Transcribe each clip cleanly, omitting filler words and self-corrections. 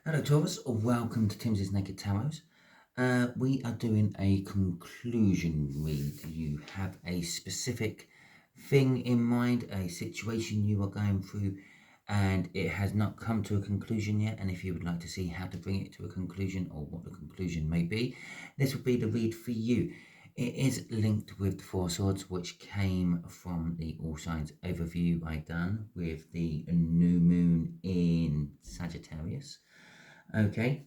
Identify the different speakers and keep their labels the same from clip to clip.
Speaker 1: Hello Taurus, welcome to Timsy Naked Tarot. We are doing a conclusion read. You have a specific thing in mind, a situation you are going through, and it has not come to a conclusion yet. And if you would like to see how to bring it to a conclusion or what the conclusion may be, this will be the read for you. It is linked with the Four Swords, which came from the All Signs overview I done with the new moon in Sagittarius. Okay,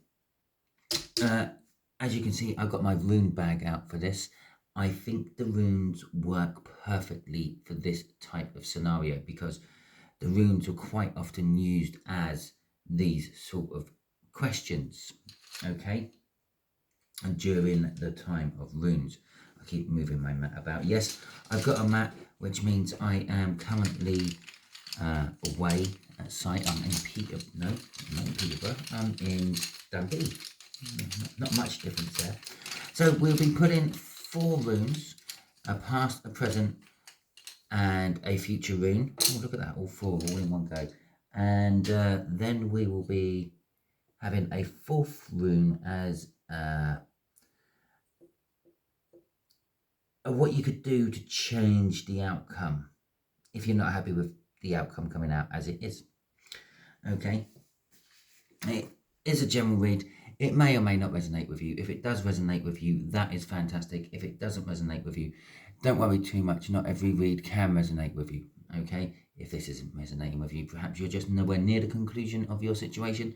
Speaker 1: as you can see, I've got my rune bag out for this. I think the runes work perfectly for this type of scenario because the runes are quite often used as these sort of questions, okay, and during the time of runes. I keep moving my mat about. Yes, I've got a mat, which means I am currently away at site. I'm in Peterborough. I'm in Dundee. Not much difference there. So we'll be putting 4 runes, a past, a present, and a future rune. Oh, look at that, all 4, all in one go. And then we will be having a 4th rune as what you could do to change the outcome if you're not happy with the outcome coming out as it is. Okay, it is a general read. It may or may not resonate with you. If it does resonate with you, that is fantastic. If it doesn't resonate with you, don't worry too much. Not every read can resonate with you. Okay, if this isn't resonating with you, perhaps you're just nowhere near the conclusion of your situation.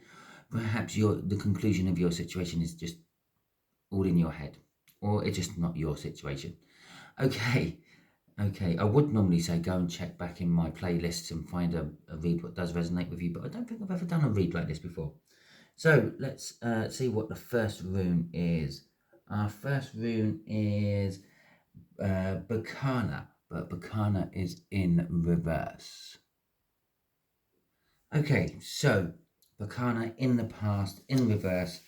Speaker 1: Perhaps the conclusion of your situation is just all in your head, or it's just not your situation. Okay, I would normally say go and check back in my playlists and find a read what does resonate with you, but I don't think I've ever done a read like this before. So let's see what the first rune is. Our first rune is Bacana, but Bacana is in reverse. Okay, so Bacana in the past, in reverse.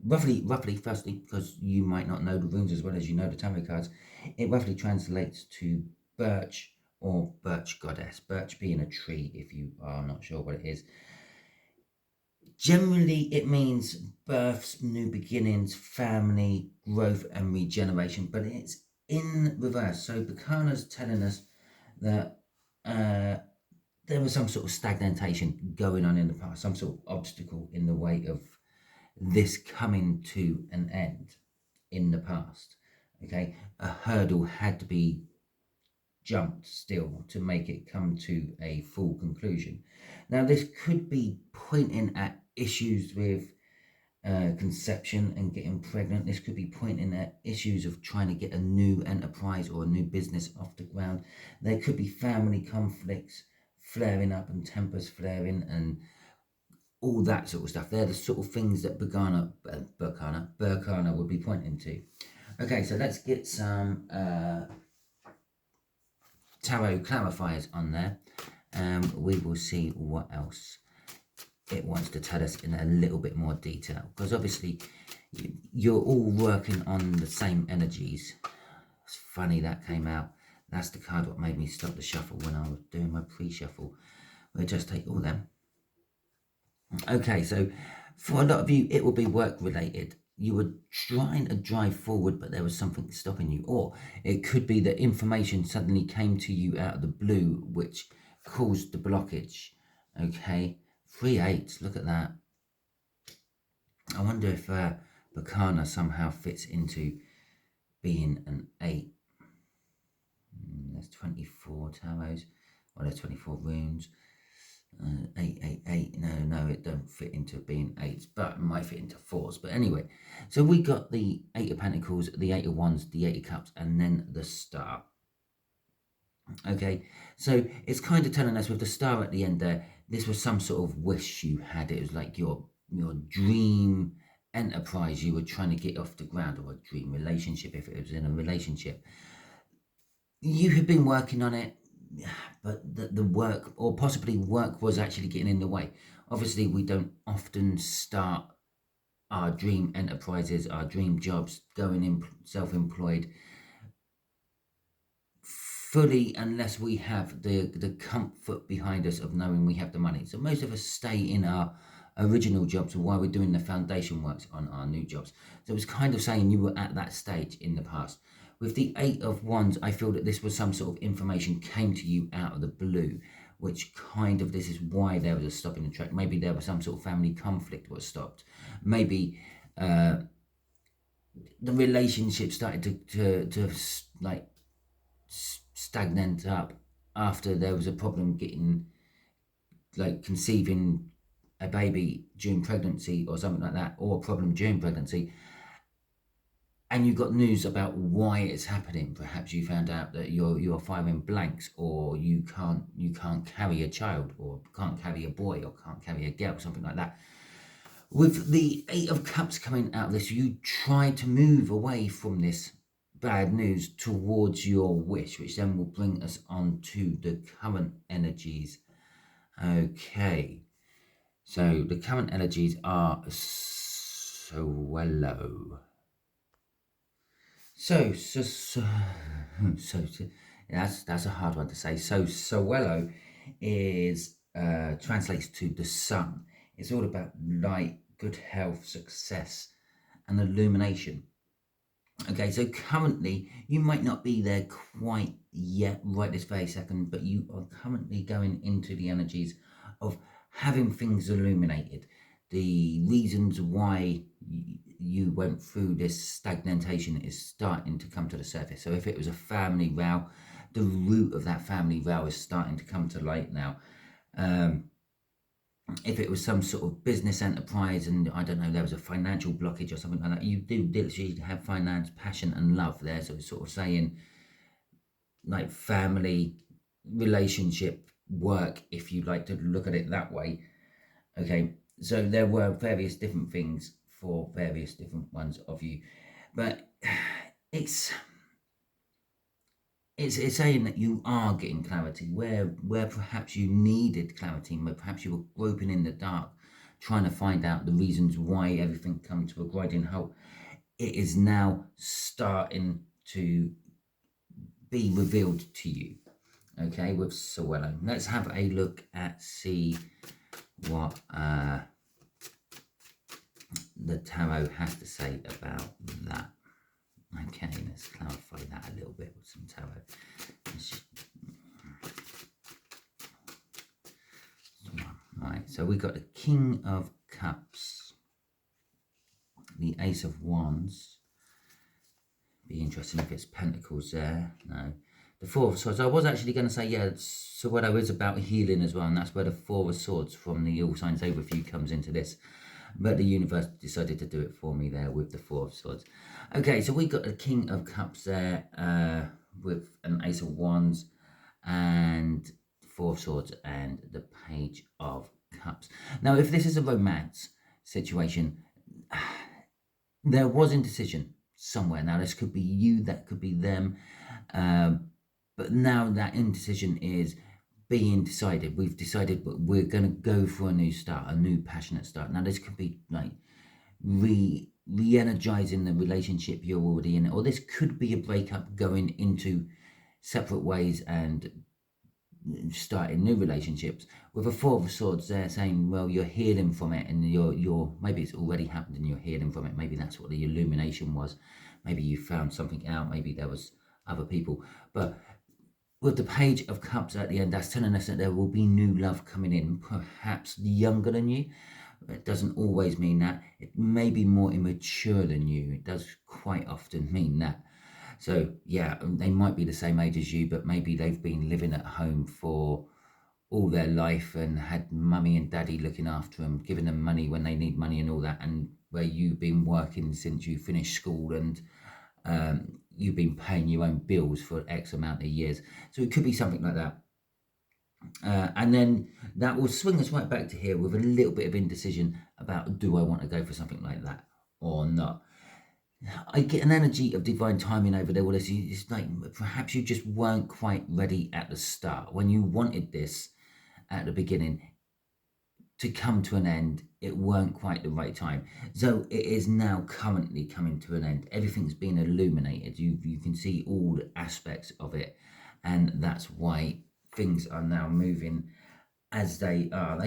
Speaker 1: Roughly, firstly, because you might not know the runes as well as you know the tarot cards, it roughly translates to birch or birch goddess. Birch being a tree, if you are not sure what it is. Generally, it means births, new beginnings, family, growth, and regeneration, but it's in reverse. So Bacana's telling us that there was some sort of stagnation going on in the past, some sort of obstacle in the way of this coming to an end in the past. Okay, a hurdle had to be jumped still to make it come to a full conclusion. Now, this could be pointing at issues with conception and getting pregnant. This could be pointing at issues of trying to get a new enterprise or a new business off the ground. There could be family conflicts flaring up and tempers flaring and all that sort of stuff. They're the sort of things that Bacana would be pointing to. Okay, so let's get some tarot clarifiers on there. We will see what else it wants to tell us in a little bit more detail, because obviously you're all working on the same energies. It's funny that came out. That's the card what made me stop the shuffle when I was doing my pre-shuffle. We'll just take all them. Okay, so for a lot of you, it will be work related. You were trying to drive forward, but there was something stopping you. Or it could be that information suddenly came to you out of the blue, which caused the blockage. Okay, 3 8s, look at that. I wonder if Bacana somehow fits into being an 8. There's 24 tarots. Well, there's 24 runes. 8. No, it don't fit into being 8s, but it might fit into 4s. But anyway, so we got the 8 of Pentacles, the 8 of Wands, the 8 of Cups, and then the Star. Okay, so it's kind of telling us with the Star at the end there, this was some sort of wish you had. It was like your dream enterprise you were trying to get off the ground, or a dream relationship if it was in a relationship. You had been working on it, but the work, or possibly work, was actually getting in the way. Obviously, we don't often start our dream enterprises, our dream jobs, going in self-employed fully unless we have the comfort behind us of knowing we have the money. So most of us stay in our original jobs while we're doing the foundation works on our new jobs. So it's kind of saying you were at that stage in the past. With the Eight of Wands, I feel that this was some sort of information came to you out of the blue, which kind of, this is why there was a stop in the track. Maybe there was some sort of family conflict was stopped. Maybe the relationship started to like stagnate up after there was a problem getting, like, conceiving a baby during pregnancy or something like that, or a problem during pregnancy, and you got news about why it's happening. Perhaps you found out that you're firing blanks, or you can't carry a child, or can't carry a boy, or can't carry a girl, something like that. With the Eight of Cups coming out of this, you try to move away from this bad news towards your wish, which then will bring us on to the current energies. Okay, so the current energies are Suelo. So that's a hard one to say. So Suelo is translates to the sun. It's all about light, good health, success, and illumination. Okay, so currently you might not be there quite yet, right this very second, but you are currently going into the energies of having things illuminated. The reasons why you went through this stagnation is starting to come to the surface. So if it was a family row, the root of that family row is starting to come to light now. If it was some sort of business enterprise and, I don't know, there was a financial blockage or something like that, you do literally have finance, passion and love there. So it's sort of saying, like, family, relationship, work, if you like to look at it that way. Okay, so there were various different things for various different ones of you, but it's saying that you are getting clarity where perhaps you needed clarity, where perhaps you were groping in the dark, trying to find out the reasons why everything come to a grinding halt. It is now starting to be revealed to you. Okay, with Suelo. Let's have a look at, see what the tarot has to say about that. Okay, let's clarify that a little bit with some tarot. Right, so we've got the King of Cups, the Ace of Wands. Be interesting if it's Pentacles there. No. The Four of Swords. I was actually going to say, yeah, Suelo is about healing as well, and that's where the Four of Swords from the All Signs Overview comes into this. But the universe decided to do it for me there with the Four of Swords. Okay, so we got the King of Cups there with an Ace of Wands and Four of Swords and the Page of Cups. Now, if this is a romance situation, there was indecision somewhere. Now, this could be you, that could be them. But now that indecision is being decided. We've decided we're going to go for a new start, a new passionate start. Now, this could be like re-energizing the relationship you're already in, or this could be a breakup going into separate ways and starting new relationships. With a Four of Swords, they're saying, well, you're healing from it, and you're maybe it's already happened and you're healing from it. Maybe that's what the illumination was. Maybe you found something out. Maybe there was other people, but with the Page of Cups at the end, that's telling us that there will be new love coming in, perhaps younger than you. It doesn't always mean that. It may be more immature than you. It does quite often mean that. So, yeah, they might be the same age as you, but maybe they've been living at home for all their life and had mummy and daddy looking after them, giving them money when they need money and all that, and where you've been working since you finished school and you've been paying your own bills for X amount of years. So it could be something like that. And then that will swing us right back to here with a little bit of indecision about, do I want to go for something like that or not? I get an energy of divine timing over there. Well, it's like perhaps you just weren't quite ready at the start. When you wanted this at the beginning to come to an end, it weren't quite the right time. So it is now currently coming to an end. Everything's been illuminated. You can see all the aspects of it. and that's why things are now moving as they are.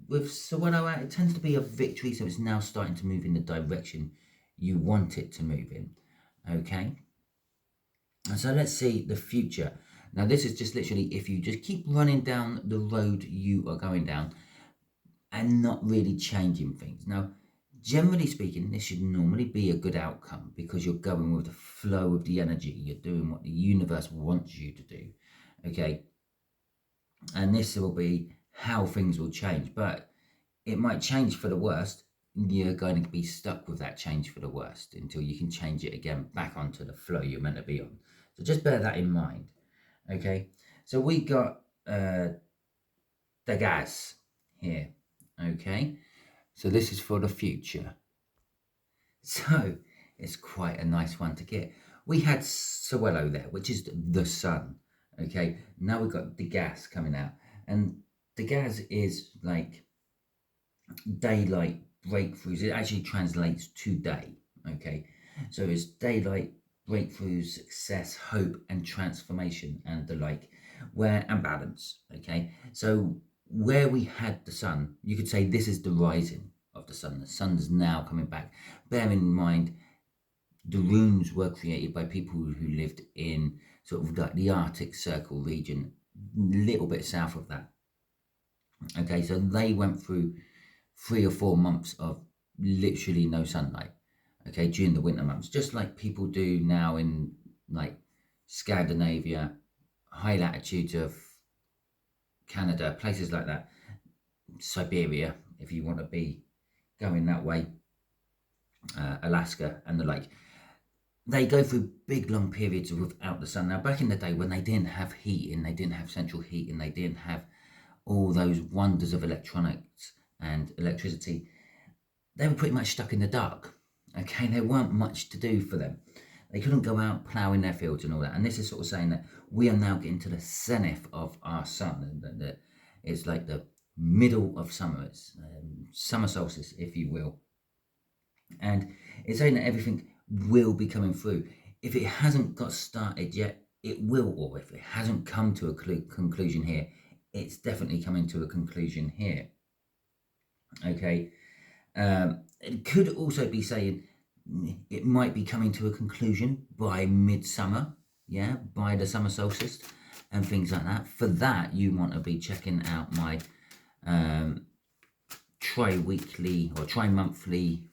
Speaker 1: With Sawano out, it tends to be a victory, so it's now starting to move in the direction you want it to move in. Okay, and so let's see the future. Now this is just literally if you just keep running down the road you are going down and not really changing things. Now, generally speaking, this should normally be a good outcome because you're going with the flow of the energy. You're doing what the universe wants you to do. Okay, and this will be how things will change, but it might change for the worst. You're going to be stuck with that change for the worst until you can change it again back onto the flow you're meant to be on. So just bear that in mind. Okay, so we got the gas here. Okay, so this is for the future. So it's quite a nice one to get. We had Sawelo there, which is the sun. Okay, now we've got the gas coming out, and the gas is like daylight breakthroughs. It actually translates to day. Okay, so it's daylight breakthroughs, success, hope, and transformation, and the like, and balance. Okay, so where we had the sun, you could say this is the rising of the sun. The sun's now coming back. Bear in mind, the runes were created by people who lived in sort of like the Arctic Circle region, a little bit south of that. Okay, so they went through 3 or 4 months of literally no sunlight, okay, during the winter months, just like people do now in like Scandinavia, high latitudes of Canada, places like that, Siberia, if you want to be going that way, Alaska and the like. They go through big long periods without the sun. Now, back in the day when they didn't have heating, they didn't have central heating, they didn't have all those wonders of electronics and electricity, they were pretty much stuck in the dark. Okay, there weren't much to do for them. They couldn't go out ploughing their fields and all that. And this is sort of saying that we are now getting to the zenith of our sun. And it's like the middle of summer. It's summer solstice, if you will. And it's saying that everything will be coming through. If it hasn't got started yet, it will, or if it hasn't come to a conclusion here, it's definitely coming to a conclusion here. Okay, it could also be saying it might be coming to a conclusion by midsummer, yeah, by the summer solstice and things like that. For that, you want to be checking out my tri-weekly or tri-monthly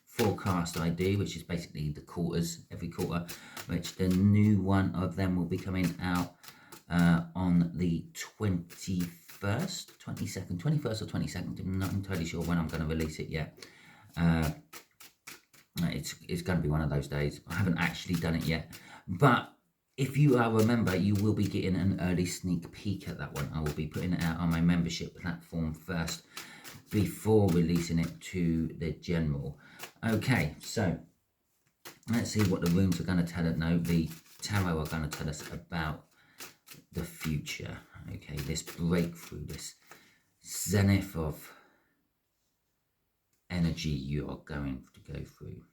Speaker 1: forecast I do, which is basically the quarters, every quarter, which the new one of them will be coming out on the 21st, 21st or 22nd. I'm not entirely sure when I'm going to release it yet. It's going to be one of those days. I haven't actually done it yet, but if you remember, you will be getting an early sneak peek at that one. I will be putting it out on my membership platform first before releasing it to the general. Okay, so let's see what the runes are going to tell us. No, the tarot are going to tell us about the future. Okay, this breakthrough, this zenith of energy you are going to go through.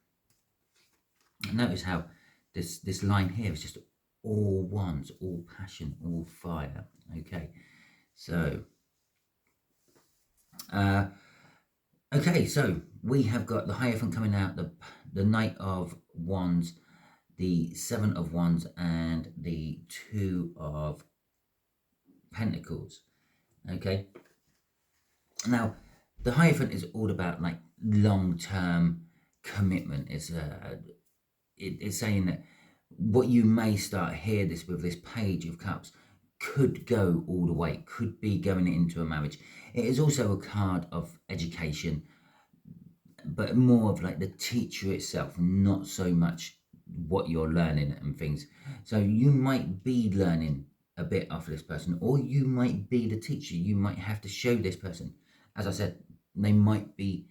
Speaker 1: And notice how this line here is just all ones, all passion, all fire. Okay, so okay, so we have got the Hierophant coming out, the Knight of Wands, the Seven of Wands, and the Two of Pentacles. Okay, now the Hierophant is all about like long-term commitment. It's saying that what you may start here with this Page of Cups could go all the way, could be going into a marriage. It is also a card of education, but more of like the teacher itself, not so much what you're learning and things. So you might be learning a bit off this person, or you might be the teacher. You might have to show this person. As I said, they might be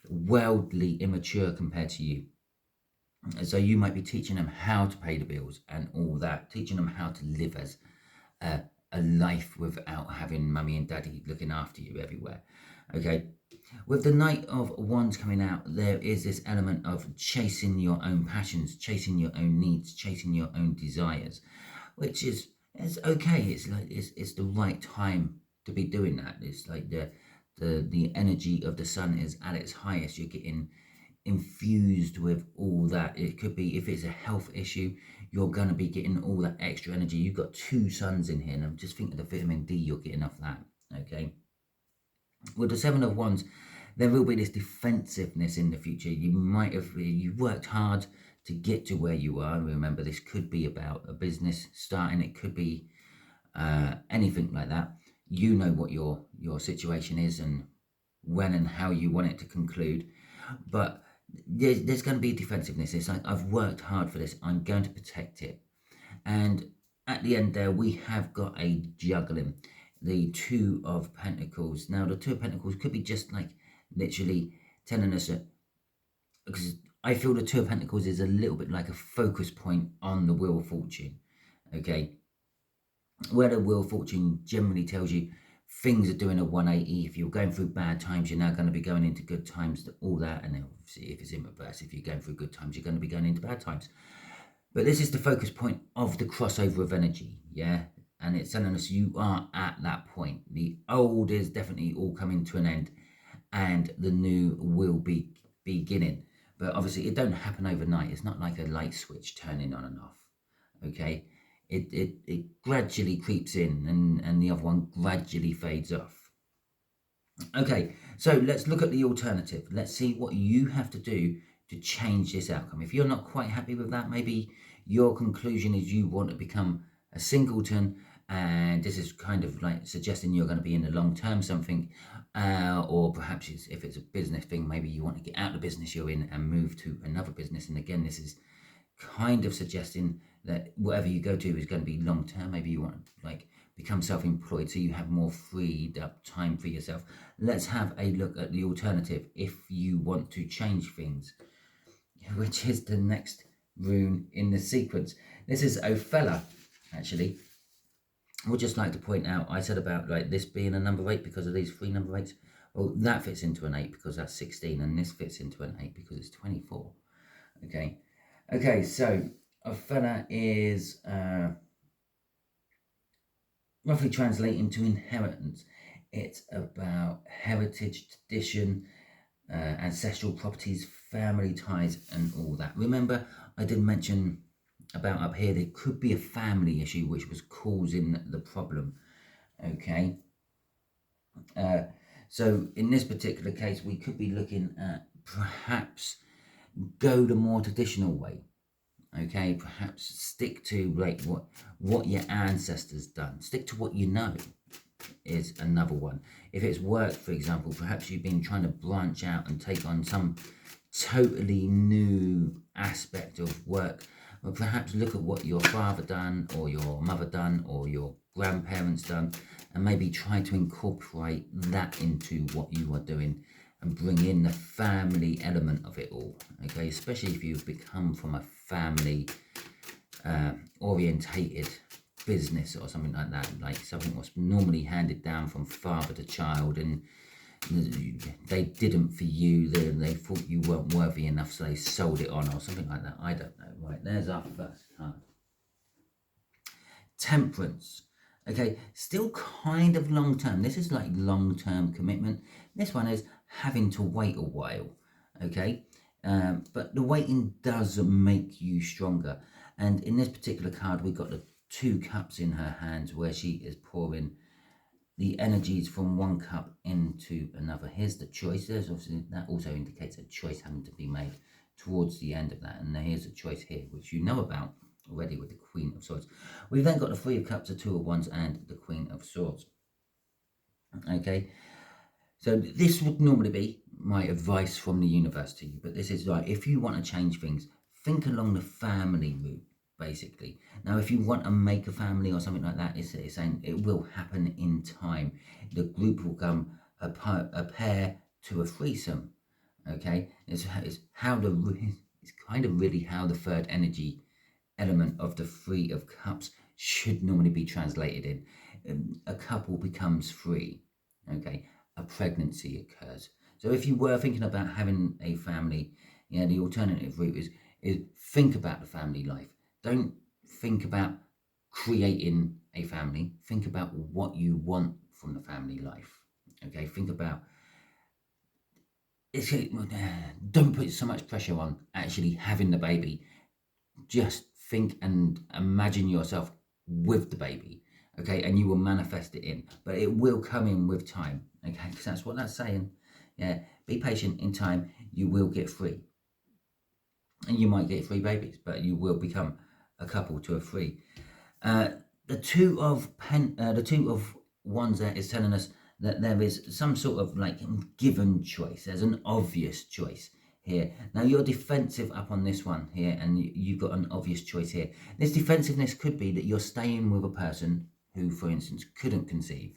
Speaker 1: worldly immature compared to you. So you might be teaching them how to pay the bills and all that, teaching them how to live as a a life without having mummy and daddy looking after you everywhere. Okay, with the Knight of Wands coming out, there is this element of chasing your own passions, chasing your own needs, chasing your own desires, which is it's okay. It's like it's the right time to be doing that. It's like the energy of the sun is at its highest. You're getting infused with all that. It could be, if it's a health issue, you're going to be getting all that extra energy. You've got 2 suns in here, and I'm just thinking of the vitamin D you're getting off that. Okay, with the 7 of Wands, there will be this defensiveness in the future. You worked hard to get to where you are. Remember, this could be about a business starting. It could be anything like that. You know what your situation is and when and how you want it to conclude. But there's going to be defensiveness. It's like, I've worked hard for this. I'm going to protect it. And at the end there, we have got a juggling. The 2 of Pentacles. Now, the 2 of Pentacles could be just like literally telling us that, because I feel the 2 of Pentacles is a little bit like a focus point on the Wheel of Fortune. Okay, where the Wheel of Fortune generally tells you things are doing a 180. If you're going through bad times, you're now going to be going into good times, all that. And then obviously, if it's in reverse, if you're going through good times, you're going to be going into bad times. But this is the focus point of the crossover of energy, yeah? And it's telling us you are at that point. The old is definitely all coming to an end, and the new will be beginning. But obviously, it don't happen overnight. It's not like a light switch turning on and off, okay? It gradually creeps in, and the other one gradually fades off. Okay, so let's look at the alternative. Let's see what you have to do to change this outcome. If you're not quite happy with that, maybe your conclusion is you want to become a singleton, and this is kind of like suggesting you're going to be in the long term something, or perhaps if it's a business thing, maybe you want to get out of the business you're in and move to another business. And again, this is kind of suggesting that whatever you go to is going to be long term. Maybe you want to like become self-employed so you have more freed up time for yourself. Let's have a look at the alternative if you want to change things, which is the next rune in the sequence. This is Ophelia, actually. I would just like to point out, I said about like this being a number 8 because of these 3 number 8s. Well, that fits into an 8 because that's 16, and this fits into an 8 because it's 24. Okay, so Ophelia is roughly translating to inheritance. It's about heritage, tradition, ancestral properties, family ties, and all that. Remember, I did mention about up here, there could be a family issue which was causing the problem. Okay. So in this particular case, we could be looking at perhaps go the more traditional way. Okay, perhaps stick to like what your ancestors done. Stick to what you know is another one. If it's work, for example, perhaps you've been trying to branch out and take on some totally new aspect of work. Or perhaps look at what your father done, or your mother done, or your grandparents done, and maybe try to incorporate that into what you are doing and bring in the family element of it all. Okay, especially if you've become from a family orientated business or something like that, like something was normally handed down from father to child, and they didn't for you, they thought you weren't worthy enough, so they sold it on or something like that. I don't know. Right, there's our first card. Temperance. Okay, still kind of long term. This is like long term commitment. This one is having to wait a while. Okay, but the waiting does make you stronger. And in this particular card, we've got the 2 cups in her hands where she is pouring the energies from one cup into another. Here's the choice. There's obviously, that also indicates a choice having to be made towards the end of that. And here's a choice here, which you know about already with the Queen of Swords. We've then got the 3 of Cups, the 2 of Wands, and the Queen of Swords. Okay, so this would normally be my advice from the universe to you, but this is like, if you want to change things, think along the family route, basically. Now, if you want to make a family or something like that, it's saying it will happen in time. The group will come a pair to a threesome. Okay, it's kind of really how the third energy element of the 3 of Cups should normally be translated in. a couple becomes free. Okay, a pregnancy occurs. So if you were thinking about having a family, the alternative route is think about the family life. Don't think about creating a family. Think about what you want from the family life. Okay, think about don't put so much pressure on actually having the baby. Just think and imagine yourself with the baby, okay, and you will manifest it in, but it will come in with time, okay, because that's what that's saying. Yeah, be patient. In time you will get free, and you might get 3 babies, but you will become a couple to a 3. The two of wands there is telling us that there is some sort of like given choice. There's an obvious choice here. Now you're defensive up on this one here, and you've got an obvious choice here. This defensiveness could be that you're staying with a person who, for instance, couldn't conceive.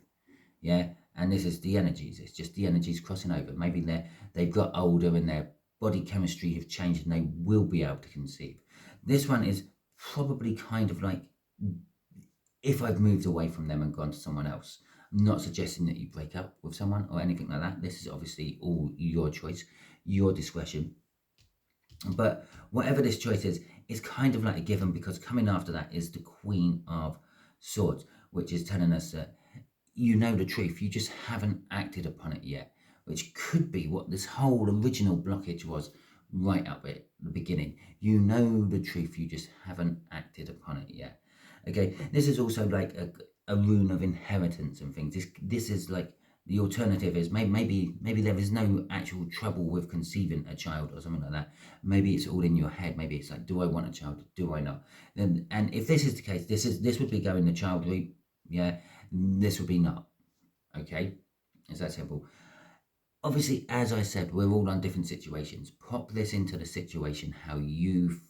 Speaker 1: Yeah, and this is the energies. It's just the energies crossing over. Maybe they've got older and their body chemistry have changed and they will be able to conceive. This one is probably kind of like, if I've moved away from them and gone to someone else. I'm not suggesting that you break up with someone or anything like that. This is obviously all your choice, your discretion. But whatever this choice is, it's kind of like a given, because coming after that is the Queen of Swords, which is telling us that you know the truth, you just haven't acted upon it yet, which could be what this whole original blockage was right up at the beginning. You know the truth, you just haven't acted upon it yet. Okay, this is also like a rune of inheritance and things. This is like, the alternative is maybe there is no actual trouble with conceiving a child or something like that. Maybe it's all in your head. Maybe it's like, do I want a child? Do I not? And if this is the case, this would be going the child route. Yeah, this would be not. Okay, it's that simple. Obviously, as I said, we're all on different situations. Pop this into the situation how you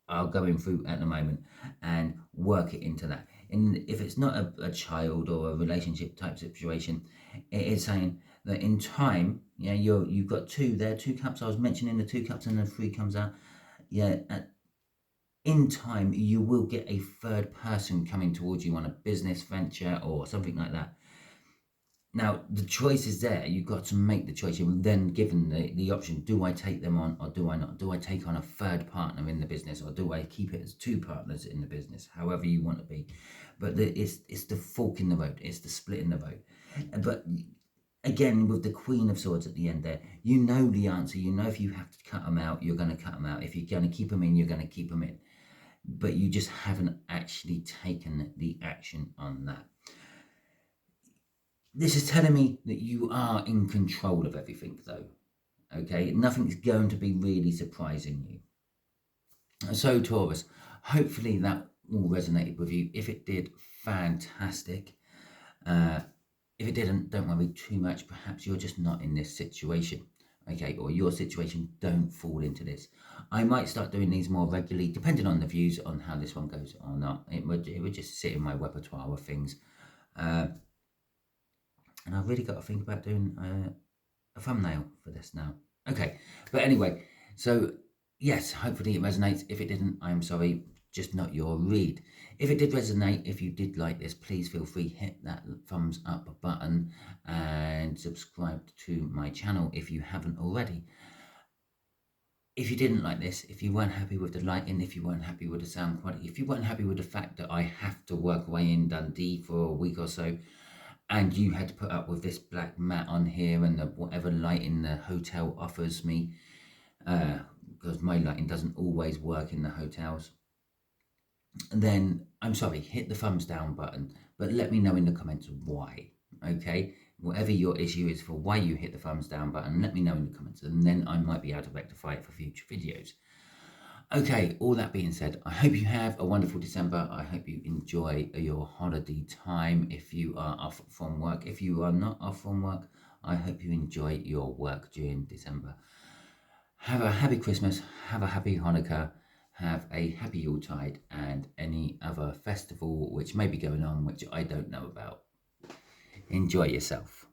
Speaker 1: are going through at the moment and work it into that. And if it's not a child or a relationship type situation, it is saying that in time, you've got 2 there, 2 cups. I was mentioning the 2 cups and the 3 comes out. In time you will get a third person coming towards you on a business venture or something like that. Now, the choice is there. You've got to make the choice. You're then given the option, do I take them on or do I not? Do I take on a third partner in the business, or do I keep it as 2 partners in the business? However you want to be. But it's the fork in the road. It's the split in the road. But again, with the Queen of Swords at the end there, you know the answer. You know if you have to cut them out, you're going to cut them out. If you're going to keep them in, you're going to keep them in. But you just haven't actually taken the action on that. This is telling me that you are in control of everything, though. Okay, nothing's going to be really surprising you. So, Taurus, hopefully that all resonated with you. If it did, fantastic. If it didn't, don't worry too much. Perhaps you're just not in this situation. Okay, or your situation, don't fall into this. I might start doing these more regularly, depending on the views on how this one goes or not. It would just sit in my repertoire of things. And I've really got to think about doing a thumbnail for this now. Okay, but anyway, so yes, hopefully it resonates. If it didn't, I'm sorry, just not your read. If it did resonate, if you did like this, please feel free, hit that thumbs up button and subscribe to my channel if you haven't already. If you didn't like this, if you weren't happy with the lighting, if you weren't happy with the sound quality, if you weren't happy with the fact that I have to work away in Dundee for a week or so, and you had to put up with this black mat on here and the whatever lighting the hotel offers me, because my lighting doesn't always work in the hotels, then I'm sorry, hit the thumbs down button, but let me know in the comments why. Okay, whatever your issue is for why you hit the thumbs down button, let me know in the comments, and then I might be able to rectify it for future videos. Okay, all that being said, I hope you have a wonderful December. I hope you enjoy your holiday time if you are off from work. If you are not off from work, I hope you enjoy your work during December. Have a happy Christmas, have a happy Hanukkah, have a happy Yuletide, and any other festival which may be going on which I don't know about. Enjoy yourself.